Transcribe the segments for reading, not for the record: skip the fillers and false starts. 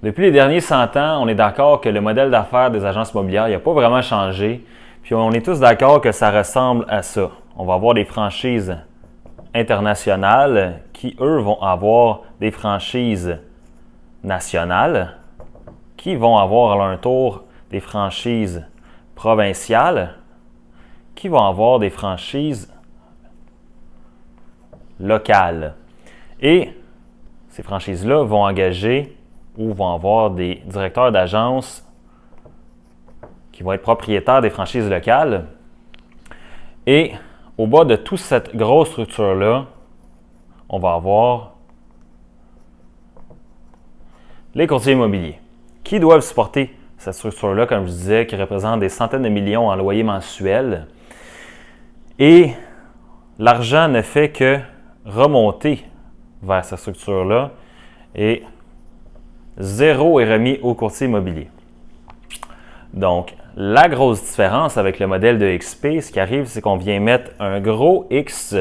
Depuis les derniers 100 ans, on est d'accord que le modèle d'affaires des agences immobilières n'a pas vraiment changé. Puis on est tous d'accord que ça ressemble à ça. On va avoir des franchises internationales qui, eux, vont avoir des franchises nationales qui vont avoir à leur tour des franchises provinciales qui vont avoir des franchises locales. Et ces franchises-là vont engager ou vont avoir des directeurs d'agence qui vont être propriétaires des franchises locales. Et au bas de toute cette grosse structure-là, on va avoir les courtiers immobiliers qui doivent supporter cette structure-là, comme je disais, qui représente des centaines de millions en loyer mensuel. Et l'argent ne fait que remonter vers cette structure-là et zéro est remis au courtier immobilier. Donc, la grosse différence avec le modèle de XP, ce qui arrive, c'est qu'on vient mettre un gros X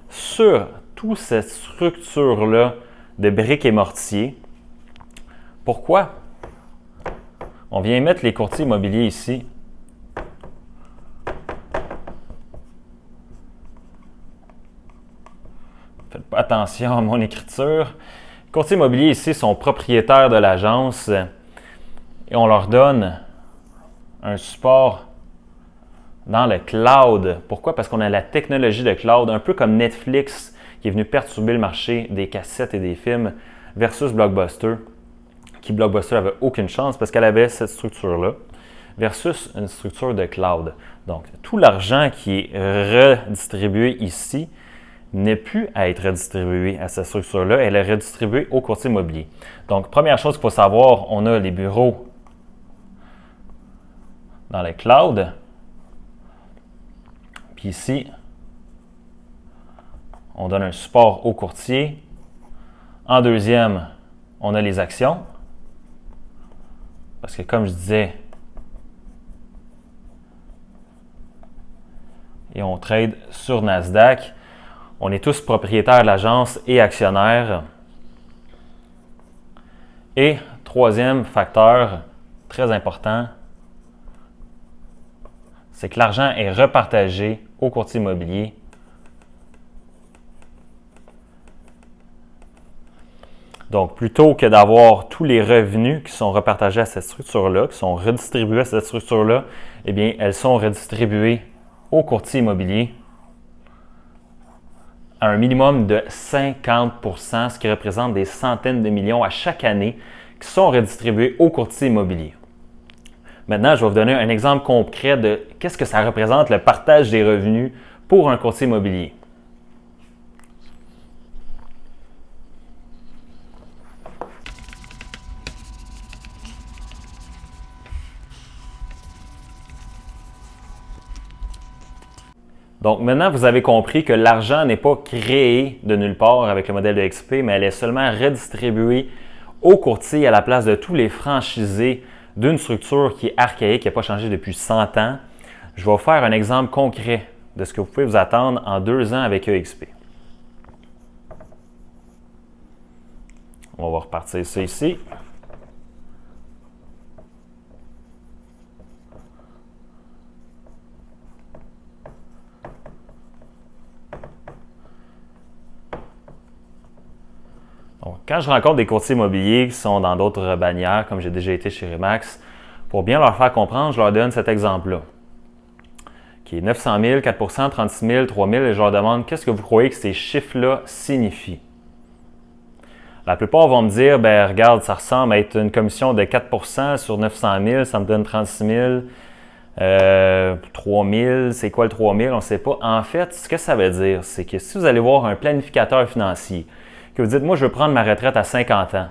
sur toute cette structure-là de briques et mortier. Pourquoi? On vient mettre les courtiers immobiliers ici. Faites pas attention à mon écriture. Les courtiers immobiliers ici sont propriétaires de l'agence et on leur donne un support dans le cloud. Pourquoi? Parce qu'on a la technologie de cloud, un peu comme Netflix qui est venu perturber le marché des cassettes et des films versus Blockbuster, qui Blockbuster n'avait aucune chance parce qu'elle avait cette structure-là, versus une structure de cloud. Donc, tout l'argent qui est redistribué ici n'est plus à être redistribué à cette structure-là, elle est redistribuée au courtier immobilier. Donc, première chose qu'il faut savoir, on a les bureaux dans le cloud. Puis ici, on donne un support au courtier. En deuxième, on a les actions. Parce que comme je disais, et on trade sur Nasdaq, on est tous propriétaires de l'agence et actionnaires. Et troisième facteur très important, c'est que l'argent est repartagé au courtier immobilier. Donc, plutôt que d'avoir tous les revenus qui sont repartagés à cette structure-là, qui sont redistribués à cette structure-là, eh bien, elles sont redistribuées au courtier immobilier à un minimum de 50%, ce qui représente des centaines de millions à chaque année qui sont redistribués au courtier immobilier. Maintenant, je vais vous donner un exemple concret de qu'est-ce que ça représente le partage des revenus pour un courtier immobilier. Donc maintenant, vous avez compris que l'argent n'est pas créé de nulle part avec le modèle de XP, mais elle est seulement redistribuée au courtier à la place de tous les franchisés d'une structure qui est archaïque, qui n'a pas changé depuis 100 ans. Je vais vous faire un exemple concret de ce que vous pouvez vous attendre en 2 ans avec EXP. On va repartir ça ici. Donc, quand je rencontre des courtiers immobiliers qui sont dans d'autres bannières, comme j'ai déjà été chez Remax, pour bien leur faire comprendre, je leur donne cet exemple-là, qui est 900 000, 4 36 000, 3 000, et je leur demande qu'est-ce que vous croyez que ces chiffres-là signifient. La plupart vont me dire, ben regarde, ça ressemble à être une commission de 4 sur 900 000, ça me donne 36 000, 3 000, c'est quoi le 3 000? On ne sait pas. En fait, ce que ça veut dire, c'est que si vous allez voir un planificateur financier, que vous dites, moi, je veux prendre ma retraite à 50 ans,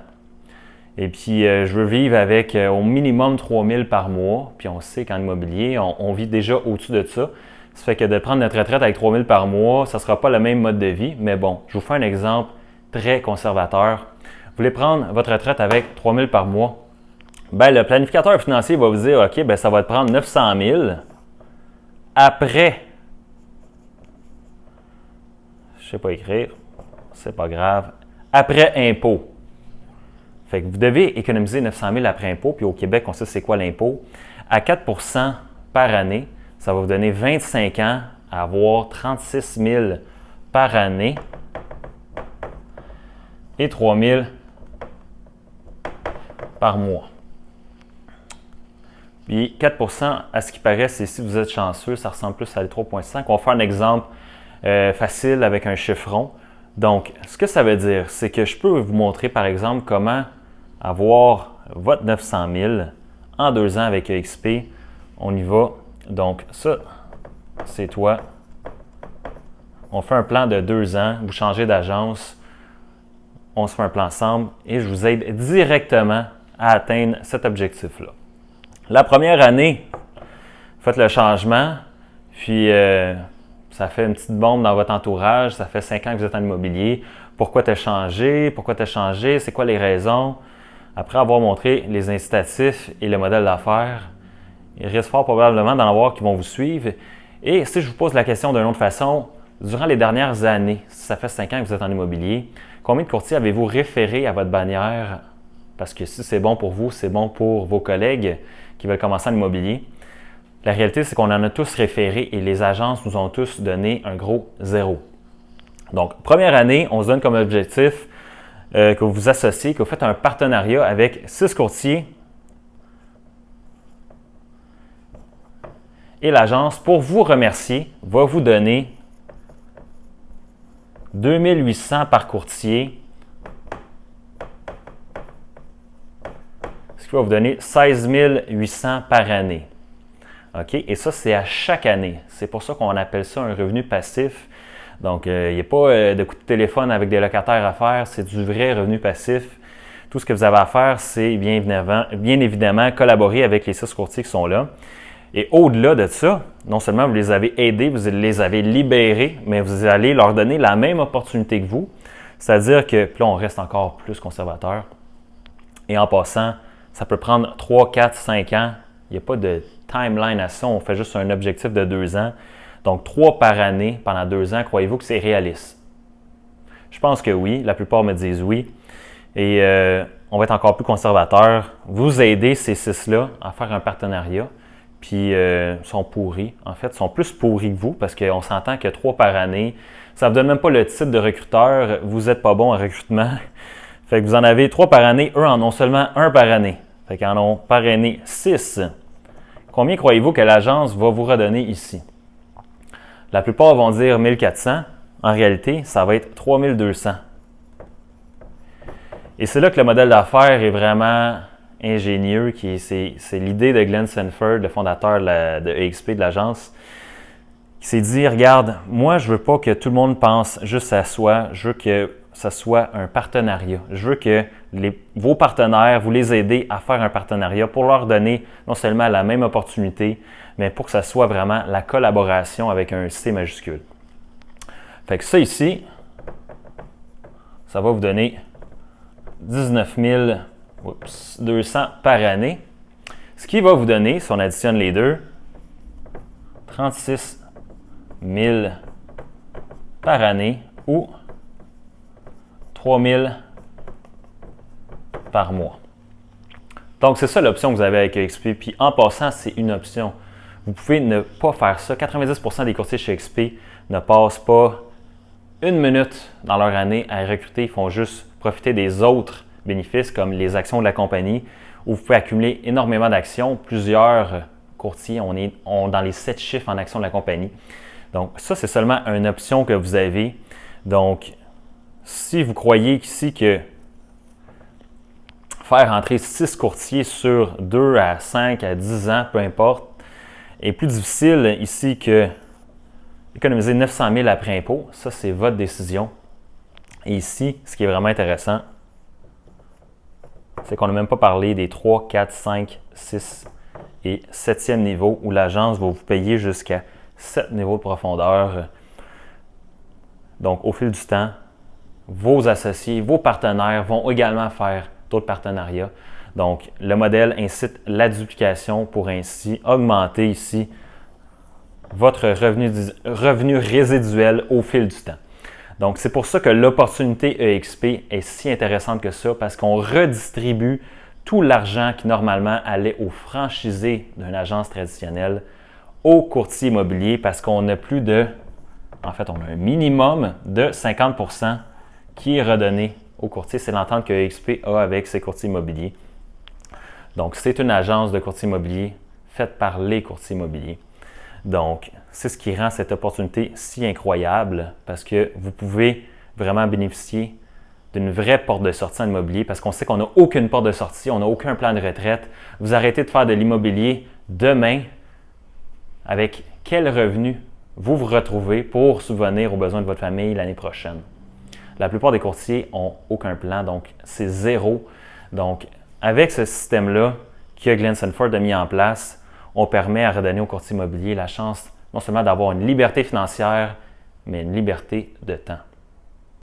et puis je veux vivre avec au minimum 3 000 par mois, puis on sait qu'en immobilier, on vit déjà au-dessus de ça. Ça fait que de prendre notre retraite avec 3 000 par mois, ça ne sera pas le même mode de vie, mais bon, je vous fais un exemple très conservateur. Vous voulez prendre votre retraite avec 3 000 par mois, ben, le planificateur financier va vous dire, OK, ben, ça va te prendre 900 000 après, je ne sais pas écrire, c'est pas grave, après impôt. Fait que vous devez économiser 900 000 après impôt, puis au Québec, on sait c'est quoi l'impôt. À 4 par année, ça va vous donner 25 ans à avoir 36 000 par année et 3 000 par mois. Puis 4 à ce qui paraît, c'est si vous êtes chanceux, ça ressemble plus à 3,5. On va faire un exemple facile avec un chiffron. Donc, ce que ça veut dire, c'est que je peux vous montrer, par exemple, comment avoir votre 900 000 en 2 ans avec EXP. On y va. Donc, ça, c'est toi. On fait un plan de 2 ans. Vous changez d'agence. On se fait un plan ensemble et je vous aide directement à atteindre cet objectif-là. La première année, faites le changement, puis ça fait une petite bombe dans votre entourage. Ça fait 5 ans que vous êtes en immobilier. Pourquoi tu as changé? Pourquoi tu as changé? C'est quoi les raisons? Après avoir montré les incitatifs et le modèle d'affaires, il risque fort probablement d'en avoir qui vont vous suivre. Et si je vous pose la question d'une autre façon, durant les dernières années, si ça fait 5 ans que vous êtes en immobilier, combien de courtiers avez-vous référé à votre bannière? Parce que si c'est bon pour vous, c'est bon pour vos collègues qui veulent commencer en immobilier. La réalité, c'est qu'on en a tous référé et les agences nous ont tous donné un gros 0. Donc, première année, on se donne comme objectif que vous vous associez, que vous faites un partenariat avec 6 courtiers et l'agence, pour vous remercier, va vous donner 2 800 par courtier, ce qui va vous donner 16 800 par année. OK? Et ça, c'est à chaque année. C'est pour ça qu'on appelle ça un revenu passif. Donc, il n'y a pas de coup de téléphone avec des locataires à faire, c'est du vrai revenu passif. Tout ce que vous avez à faire, c'est bien évidemment collaborer avec les 6 courtiers qui sont là. Et au-delà de ça, non seulement vous les avez aidés, vous les avez libérés, mais vous allez leur donner la même opportunité que vous. C'est-à-dire que, puis là, on reste encore plus conservateur. Et en passant, ça peut prendre 3, 4, 5 ans. Il n'y a pas de timeline à ça. On fait juste un objectif de 2 ans. Donc, 3 par année pendant 2 ans, croyez-vous que c'est réaliste? Je pense que oui. La plupart me disent oui. Et on va être encore plus conservateur. Vous aidez ces 6-là à faire un partenariat. Puis, sont pourris. En fait, sont plus pourris que vous parce qu'on s'entend que 3 par année, ça ne vous donne même pas le titre de recruteur. Vous n'êtes pas bon en recrutement. Fait que vous en avez 3 par année. Eux en ont seulement 1 par année. Fait qu'ils en ont par année 6. Combien croyez-vous que l'agence va vous redonner ici? La plupart vont dire 1400. En réalité, ça va être 3200. Et c'est là que le modèle d'affaires est vraiment ingénieux. C'est l'idée de Glenn Sanford, le fondateur de EXP, de l'agence, qui s'est dit, regarde, moi, je ne veux pas que tout le monde pense juste à soi. Je veux que ça soit un partenariat. Je veux que vos partenaires, vous les aidez à faire un partenariat pour leur donner non seulement la même opportunité, mais pour que ça soit vraiment la collaboration avec un C majuscule. Fait que ça ici, ça va vous donner 19 200 par année. Ce qui va vous donner, si on additionne les deux, 36 000 par année ou 3 000 par mois. Donc, c'est ça l'option que vous avez avec EXP. Puis, en passant, c'est une option. Vous pouvez ne pas faire ça. 90% des courtiers chez EXP ne passent pas 1 minute dans leur année à recruter. Ils font juste profiter des autres bénéfices comme les actions de la compagnie où vous pouvez accumuler énormément d'actions. Plusieurs courtiers ont dans les 7 chiffres en actions de la compagnie. Donc, ça, c'est seulement une option que vous avez. Donc, si vous croyez ici que faire entrer 6 courtiers sur 2 à 5 à 10 ans, peu importe, est plus difficile ici que économiser 900 000 après impôt, ça, c'est votre décision. Et ici, ce qui est vraiment intéressant, c'est qu'on n'a même pas parlé des 3, 4, 5, 6 et 7e niveau où l'agence va vous payer jusqu'à 7 niveaux de profondeur. Donc, au fil du temps, vos associés, vos partenaires vont également faire d'autres partenariats. Donc, le modèle incite la duplication pour ainsi augmenter ici votre revenu résiduel au fil du temps. Donc, c'est pour ça que l'opportunité EXP est si intéressante que ça, parce qu'on redistribue tout l'argent qui normalement allait aux franchisés d'une agence traditionnelle aux courtiers immobiliers, parce qu'on a plus de, en fait, on a un minimum de 50% qui est redonné aux courtiers. C'est l'entente que EXP a avec ses courtiers immobiliers. Donc, c'est une agence de courtier immobilier faite par les courtiers immobiliers. Donc, c'est ce qui rend cette opportunité si incroyable parce que vous pouvez vraiment bénéficier d'une vraie porte de sortie en immobilier parce qu'on sait qu'on n'a aucune porte de sortie, on n'a aucun plan de retraite. Vous arrêtez de faire de l'immobilier demain. Avec quel revenu vous vous retrouvez pour subvenir aux besoins de votre famille l'année prochaine? La plupart des courtiers n'ont aucun plan, donc c'est zéro. Donc, avec ce système-là que Glenn Sanford a mis en place, on permet à redonner aux courtiers immobiliers la chance non seulement d'avoir une liberté financière, mais une liberté de temps.